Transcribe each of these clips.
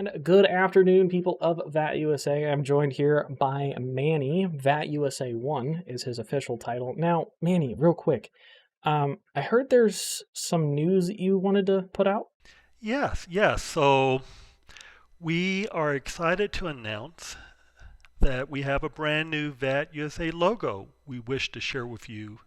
And good afternoon, people of VATUSA. I'm joined here by Manny. VATUSA1 is his official title. Now, Manny, real quick, I heard there's some news that you wanted to put out. Yes. So we are excited to announce that we have a brand new VAT USA logo we wish to share with you.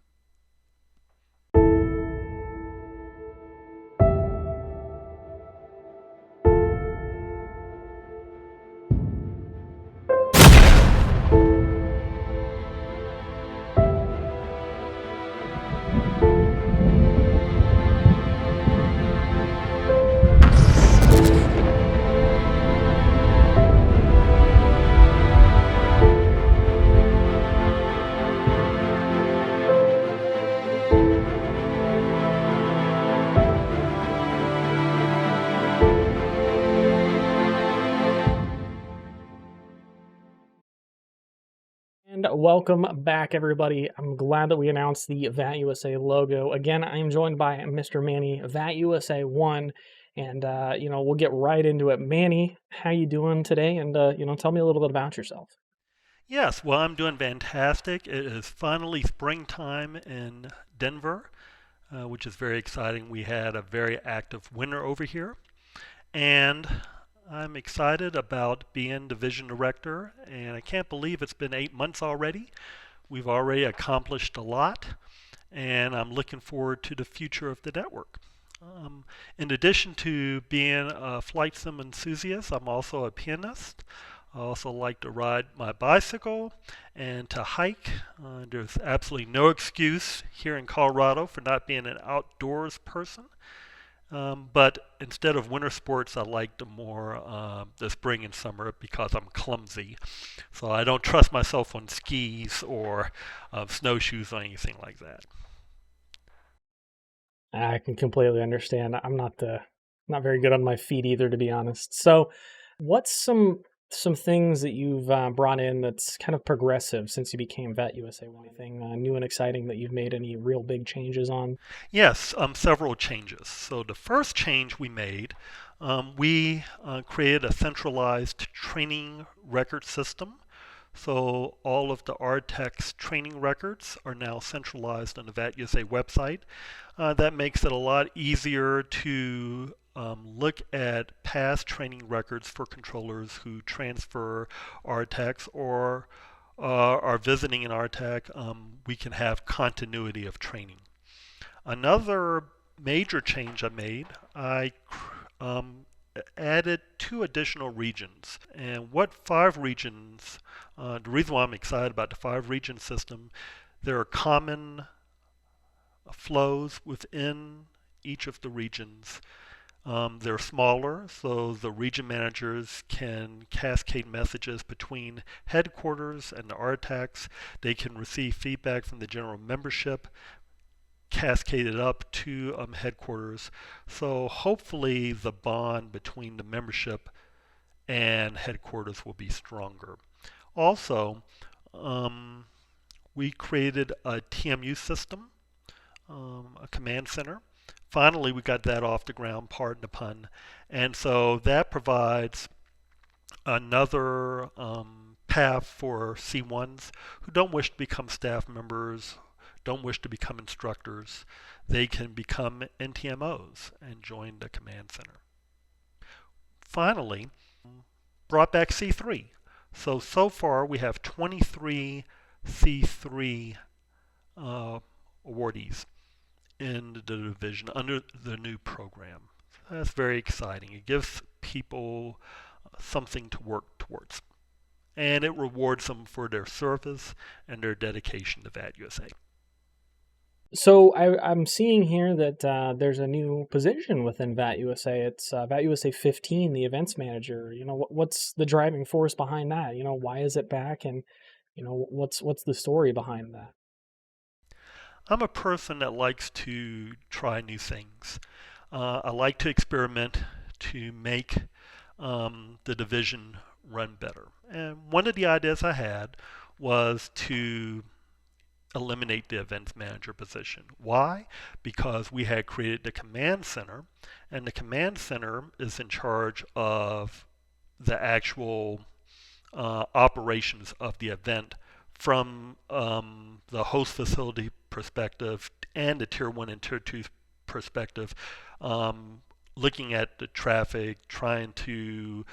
And welcome back, everybody. I'm glad that we announced the VATUSA logo. Again, I'm joined by Mr. Manny, VATUSA1, and, we'll get right into it. Manny, how you doing today? And, tell me a little bit about yourself. Yes, well, I'm doing fantastic. It is finally springtime in Denver, which is very exciting. We had a very active winter over here, and I'm excited about being division director, and I can't believe it's been 8 months already. We've already accomplished a lot, and I'm looking forward to the future of the network. In addition to being a flight sim enthusiast, I'm also a pianist. I also like to ride my bicycle and to hike. There's absolutely no excuse here in Colorado for not being an outdoors person. But instead of winter sports, I like the spring and summer because I'm clumsy. So I don't trust myself on skis or snowshoes or anything like that. I can completely understand. I'm not very good on my feet either, to be honest. So, what's some things that you've brought in that's kind of progressive since you became Vet USA? Anything new and exciting that you've made any real big changes on? Yes, several changes. So the first change we made, we created a centralized training record system. So all of the RTEX training records are now centralized on the VATUSA website. That makes it a lot easier to look at past training records for controllers who transfer RTEX or are visiting in RTEC. We can have continuity of training. Another major change I made, I um, added 2 additional regions. And what 5 regions, the reason why I'm excited about the 5 region system, there are common flows within each of the regions. They're smaller, so the region managers can cascade messages between headquarters and the RTACs. They can receive feedback from the general membership, cascaded up to headquarters. So hopefully the bond between the membership and headquarters will be stronger. Also, we created a TMU system, a command center. Finally, we got that off the ground, pardon the pun. And so that provides another path for C1s who don't wish to become staff members, don't wish to become instructors. They can become NTMOs and join the command center. Finally, brought back C3. So far we have 23 C3 awardees in the division under the new program. That's very exciting. It gives people something to work towards. And it rewards them for their service and their dedication to VAT USA. So I'm seeing here that there's a new position within VAT USA. It's VAT USA 15, the events manager. What's the driving force behind that? Why is it back, and what's the story behind that? I'm a person that likes to try new things. I like to experiment to make the division run better. And one of the ideas I had was to eliminate the events manager position. Why? Because we had created the command center, and the command center is in charge of the actual operations of the event from the host facility perspective and the tier one and tier two perspective, um, looking at the traffic, trying to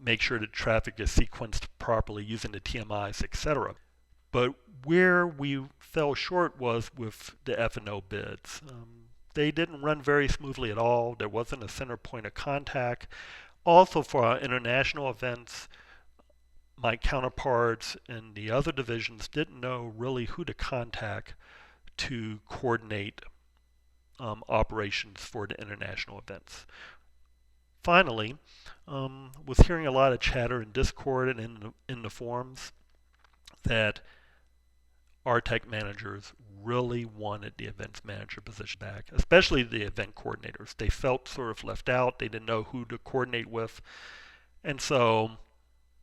make sure that traffic is sequenced properly using the TMIs, etc. But where we fell short was with the F&O bids. They didn't run very smoothly at all. There wasn't a center point of contact. Also, for our international events, my counterparts in the other divisions didn't know really who to contact to coordinate operations for the international events. Finally, was hearing a lot of chatter in Discord and in the forums that our tech managers really wanted the events manager position back, especially the event coordinators. They felt sort of left out. They didn't know who to coordinate with. And so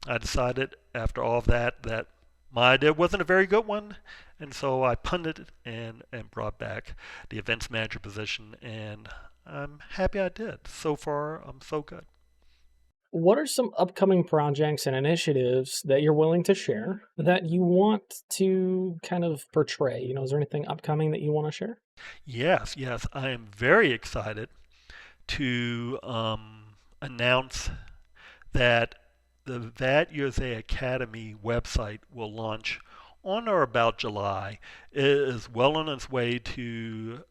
I decided after all of that that my idea wasn't a very good one. And so I punted it and brought back the events manager position. And I'm happy I did. So far, I'm so good. What are some upcoming projects and initiatives that you're willing to share that you want to kind of portray? Is there anything upcoming that you want to share? Yes, yes, I am very excited to announce that the VATUSA Academy website will launch on or about July. It is well on its way to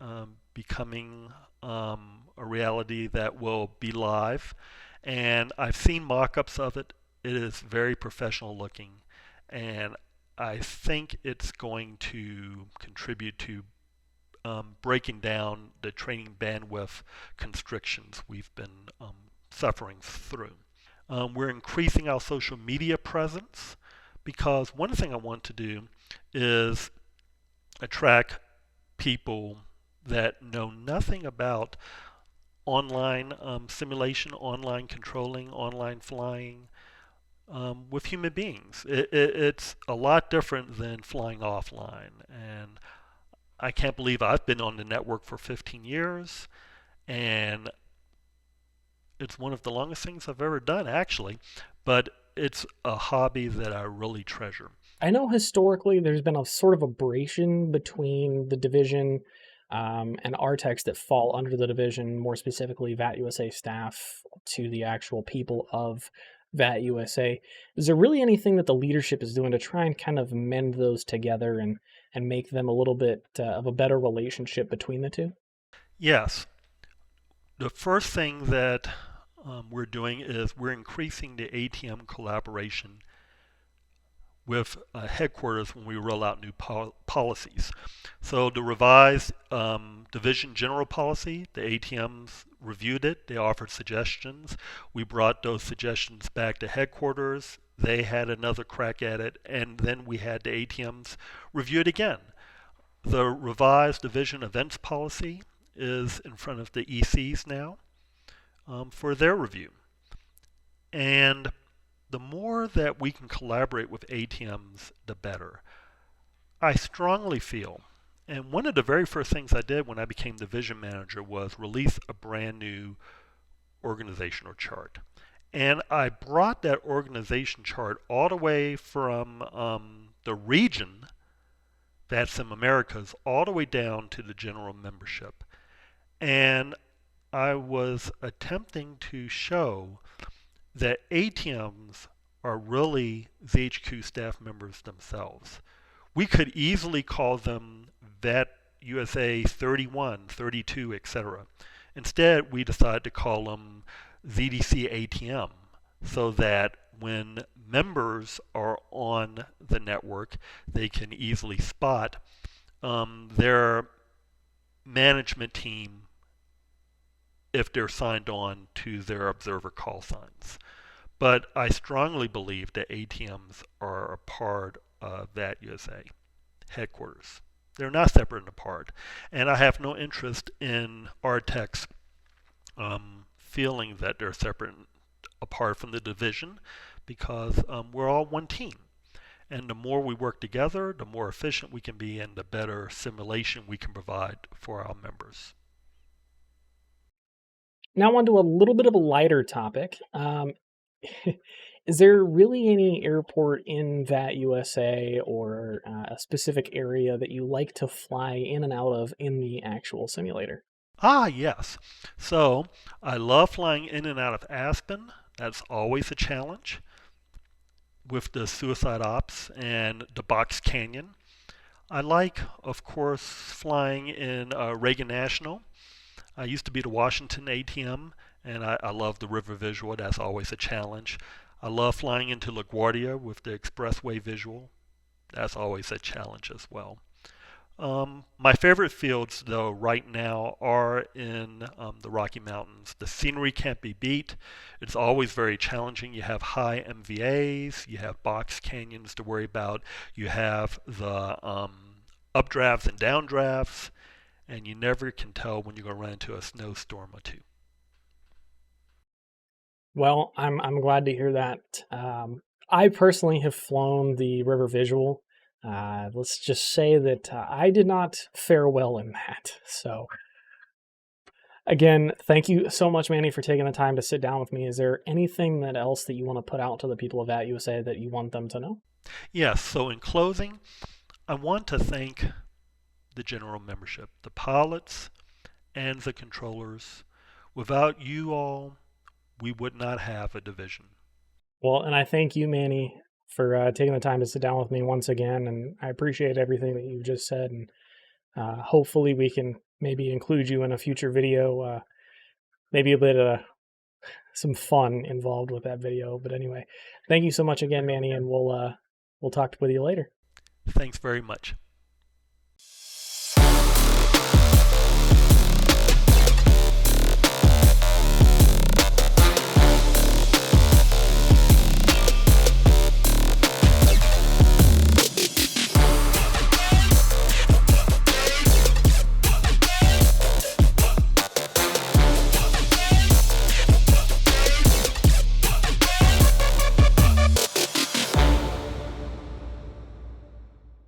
becoming a reality that will be live. And I've seen mock ups of it. It is very professional looking. And I think it's going to contribute to breaking down the training bandwidth constrictions we've been suffering through. We're increasing our social media presence because one thing I want to do is attract people that know nothing about online simulation, online controlling, online flying with human beings. It's a lot different than flying offline. And I can't believe I've been on the network for 15 years, and it's one of the longest things I've ever done, actually, but it's a hobby that I really treasure. I know historically there's been a sort of abrasion between the division and RTECs that fall under the division, more specifically VATUSA staff to the actual people of VATUSA. Is there really anything that the leadership is doing to try and kind of mend those together and make them a little bit of a better relationship between the two? Yes, the first thing that we're doing is we're increasing the ATM collaboration with headquarters when we roll out new policies. So the revised division general policy, the ATMs reviewed it, they offered suggestions. We brought those suggestions back to headquarters. They had another crack at it, and then we had the ATMs review it again. The revised division events policy is in front of the ECs now for their review. And the more that we can collaborate with ATMs, the better. I strongly feel, and one of the very first things I did when I became division manager was release a brand new organizational chart. And I brought that organization chart all the way from the region, VATSIM Americas, all the way down to the general membership. And I was attempting to show that ATMs are really VHQ staff members themselves. We could easily call them VAT USA 31, 32, etc. Instead, we decided to call them ZDC ATM so that when members are on the network, they can easily spot their management team if they're signed on to their observer call signs. But I strongly believe that ATMs are a part of that USA headquarters. They're not separate and apart. And I have no interest in RTECs feeling that they're separate and apart from the division because we're all one team. And the more we work together, the more efficient we can be and the better simulation we can provide for our members. Now, on to a little bit of a lighter topic. Is there really any airport in VAT USA or a specific area that you like to fly in and out of in the actual simulator? Ah, yes. So I love flying in and out of Aspen. That's always a challenge with the suicide ops and the Box Canyon. I like, of course, flying in Reagan National. I used to be the Washington ATM, and I love the river visual. That's always a challenge. I love flying into LaGuardia with the expressway visual. That's always a challenge as well. My favorite fields, though, right now are in the Rocky Mountains. The scenery can't be beat. It's always very challenging. You have high MVAs, you have box canyons to worry about, you have the updrafts and downdrafts, and you never can tell when you're going to run into a snowstorm or two. Well, I'm glad to hear that. I personally have flown the river visual. Let's just say that I did not fare well in that. So, again, thank you so much, Manny, for taking the time to sit down with me. Is there anything that else that you want to put out to the people of VAT USA that you want them to know? Yes, so in closing, I want to thank the general membership, the pilots and the controllers. Without you all, we would not have a division. Well, and I thank you, Manny, for taking the time to sit down with me once again. And I appreciate everything that you've just said. And hopefully, we can maybe include you in a future video. Maybe a bit of some fun involved with that video. But anyway, thank you so much again, Manny, and we'll talk with you later. Thanks very much.